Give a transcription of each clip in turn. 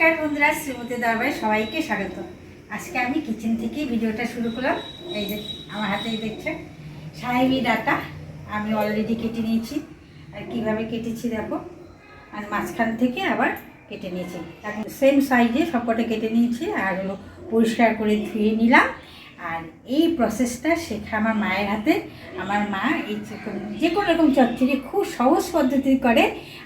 নমস্কার বন্ধুরা, শ্রীমতী দরবারে সবাইকে স্বাগত। আজকে আমি কিচেন থেকে ভিডিওটা শুরু করলাম। এই যে আমার হাতেই দেখছেন সাহেবি ডাটা আমি অলরেডি কেটে নিয়েছি। আর কিভাবে কেটেছি দেখো, আর মাঝখান থেকে আবার কেটে নিয়েছি। এখন সেম সাইজে সবকটা কেটে নিয়েছি আর হলো পরিষ্কার করে ধুয়ে নিলাম। আর এই প্রসেসটা শেখা আমার মায়ের হাতে। আমার মা এই যে কোনো রকম চচ্চড়ি খুব সহজ পদ্ধতি করে।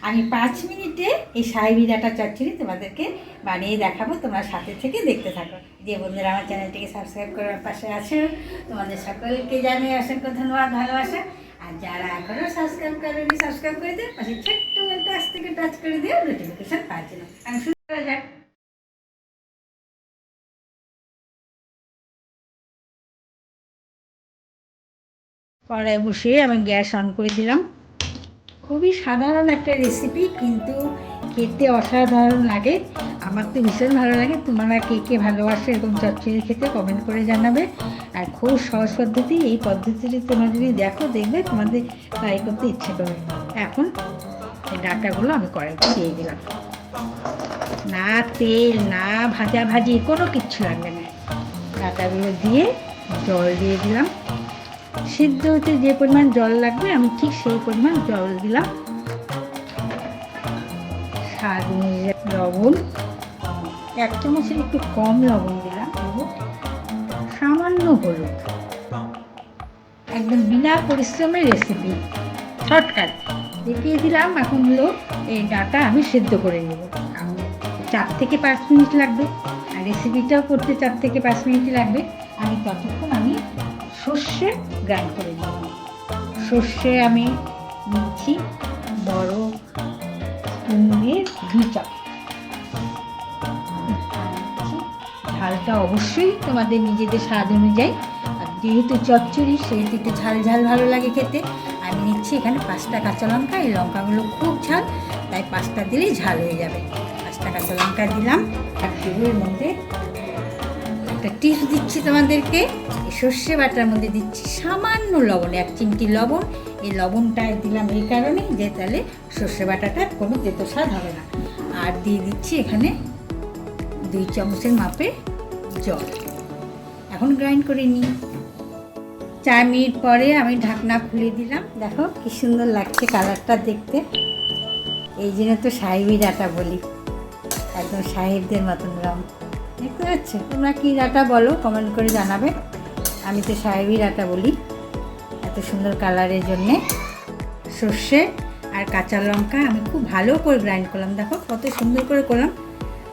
আমি 5 মিনিটে এই সাহেবি ডাটা চচ্চড়ি তোমাদেরকে বানিয়ে দেখাবো। তোমরা সাথে থেকে দেখতে থাকো। যে বন্ধুরা আমার চ্যানেলটিকে সাবস্ক্রাইব করার পাশে আছে, তোমাদের সকলকে জানিয়ে অসংখ্য ধন্যবাদ, ভালোবাসা। আর যারা এখনও সাবস্ক্রাইব করেনি, সাবস্ক্রাইব করে দিও, পাশে ছোট্ট একটা আজ থেকে টাচ করে দিও নোটিফিকেশন পাওয়ার জন্য। আমি শুরু করা যাক। কড়াই বসিয়ে আমি গ্যাস অন করে দিলাম। খুবই সাধারণ একটা রেসিপি, কিন্তু খেতে অসাধারণ লাগে। আমার তো ভীষণ ভালো লাগে। তোমরা কে কে ভালোবাসো এরকম চচ্চড়ি খেতে কমেন্ট করে জানাবে। আর খুব সহজ পদ্ধতি, এই পদ্ধতিটি তোমরা যদি দেখো, দেখবে তোমাদের ট্রাই করতে ইচ্ছে করবে। এখন এই ডাটাগুলো আমি কড়াইতে দিয়ে দিলাম। না তেল, না ভাজাভাজি, কোনো কিচ্ছু লাগবে না। ডাটাগুলো দিয়ে জল দিয়ে দিলাম। সিদ্ধ হতে যে পরিমাণ জল লাগবে আমি ঠিক সেই পরিমাণ জল দিলাম। স্বাদ অনুযায়ী লবণ, 1 চামচের একটু কম লবণ দিলাম, এবং সামান্য হলুদ। একদম বিনা পরিশ্রমের রেসিপি, শর্টকাট দেখিয়ে দিলাম। এখন হলো এই ডাটা আমি সিদ্ধ করে নেব। 4 থেকে 5 মিনিট লাগবে, আর রেসিপিটাও করতে 4 থেকে 5 মিনিট লাগবে। আমি ততক্ষণ সর্ষে গ্রাইন্ড করে নেব। সর্ষে আমি নিচ্ছি বড় স্পুনের 2 চামচ। ঝালটা অবশ্যই তোমাদের নিজেদের স্বাদ অনুযায়ী। আর যেহেতু চচ্চড়ি সেহেতু একটু ঝাল ঝাল ভালো লাগে খেতে। আমি নিচ্ছি এখানে 5টা কাঁচা লঙ্কা। এই লঙ্কাগুলো খুব ঝাল, তাই 5টা দিলেই ঝাল হয়ে যাবে। 5টা কাঁচা লঙ্কা দিলাম। আর এর মধ্যে একটা টিপস দিচ্ছি তোমাদেরকে, এই সর্ষে বাটার মধ্যে দিচ্ছি সামান্য লবণ, 1 চিমটি লবণ। এই লবণটা দিলাম এই কারণে যে তাহলে সর্ষে বাটাটা কোনো তেতো স্বাদ হবে না। আর দিয়ে দিচ্ছি এখানে 2 চামচের মাপে জল। এখন গ্রাইন্ড করে নিই। 4 মিনিট পরে আমি ঢাকনা খুলে দিলাম। দেখো কি সুন্দর লাগছে কালারটা দেখতে। এই জন্য তো সাহেবি ডাটা বলি, একদম সাহেবদের মতন রং। দেখতে পাচ্ছ? তোমরা কী ডাটা বলো কমেন্ট করে জানাবে। আমি তো সাহেবি ডাটা বলি, এত সুন্দর কালারের জন্যে। সর্ষে আর কাঁচা লঙ্কা আমি খুব ভালো করে গ্রাইন্ড করলাম। দেখো কত সুন্দর করে করলাম,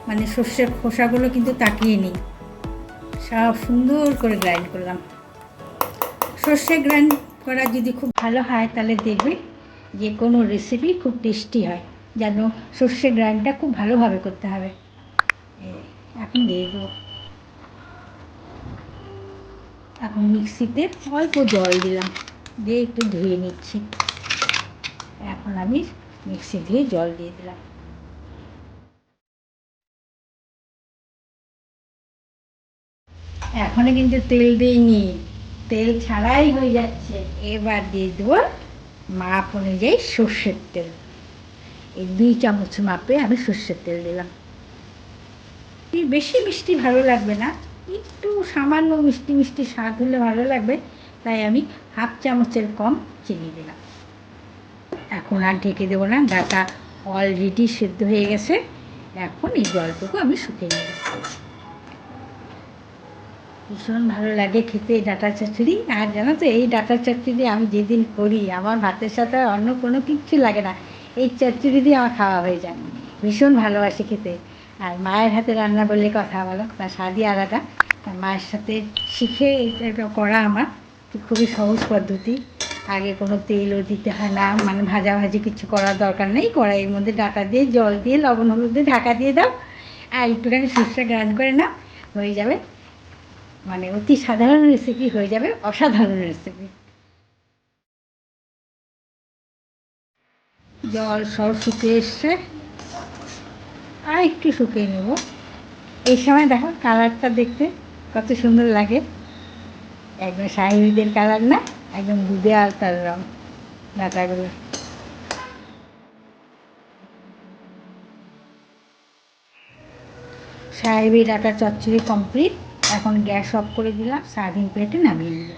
মানে সর্ষের খোসাগুলো কিন্তু তাকিয়ে নিই, সব সুন্দর করে গ্রাইন্ড করলাম। সর্ষে গ্রাইন্ড করা যদি খুব ভালো হয় তাহলে দেখবে যে কোনো রেসিপি খুব টেস্টি হয়। যেন সর্ষে গ্রাইন্ডটা খুব ভালোভাবে করতে হবে। এখন দিয়ে দেবো। এখন মিক্সিতে অল্প জল দিলাম, দিয়ে একটু ধুয়ে নিচ্ছি। এখন আমি মিক্সি ধুয়ে জল দিয়ে দিলাম। এখনো কিন্তু তেল দিইনি, তেল ছাড়াই হয়ে যাচ্ছে। এবার দিয়ে দেবো মাপ অনুযায়ী সর্ষের তেল। এই 2 চামচ মাপে আমি সর্ষের তেল দিলাম। বেশি মিষ্টি ভালো লাগবে না, একটু সামান্য মিষ্টি মিষ্টি স্বাদ হলে ভালো লাগবে, তাই আমি 1/2 চামচের কম চিনি দিলাম। এখন আর ঢেকে দেবো না, ডাটা অলরেডি সেদ্ধ হয়ে গেছে। এখন এই জলটুকু আমি শুকিয়ে নেব। ভীষণ ভালো লাগে খেতে ডাটা চচ্চড়ি। আর জানো তো, এই ডাটা চচ্চড়ি আমি যেদিন করি আমার ভাতের সাথে অন্য কোনো কিচ্ছু লাগে না, এই চচ্চড়ি দিয়ে আমার খাওয়া হয়ে যায়। ভীষণ ভালোবাসি খেতে। আর মায়ের হাতে রান্না বললে কথা বলো, তার স্বাদই আলাদা। মায়ের সাথে শিখে এটা করা আমার খুবই সহজ পদ্ধতি। আগে কোনো তেলও দিতে হয় না, মানে ভাজাভাজি কিছু করার দরকার নেই। কড়াইয়ের মধ্যে ডাটা দিয়ে জল দিয়ে লবণ হলুদ দিয়ে ঢাকা দিয়ে দাও, আর একটুখানি সর্ষে গ্রাইন্ড করে নাও, হয়ে যাবে। মানে অতি সাধারণ রেসিপি হয়ে যাবে অসাধারণ রেসিপি। জল সব শুকিয়ে এসছে, আর একটু শুকিয়ে নেব। এই সময় দেখো কালারটা দেখতে কত সুন্দর লাগে, একদম সাহেবীদের কালার না, একদম দুধে আলতার রং ডাটাগুলো। সাহেবের ডাটা চচ্চড়ি কমপ্লিট। এখন গ্যাস অফ করে দিলাম, সারাদিন প্লেটে নামিয়ে নিল।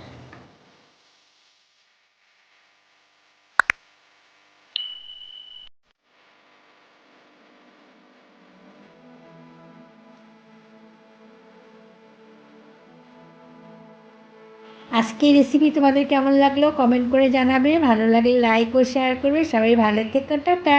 আজকের রেসিপি তোমাদের কেমন লাগলো কমেন্ট করে জানাবে, ভালো লাগলে লাইক ও শেয়ার করবে। সবাই ভালো থেকো, টাটা।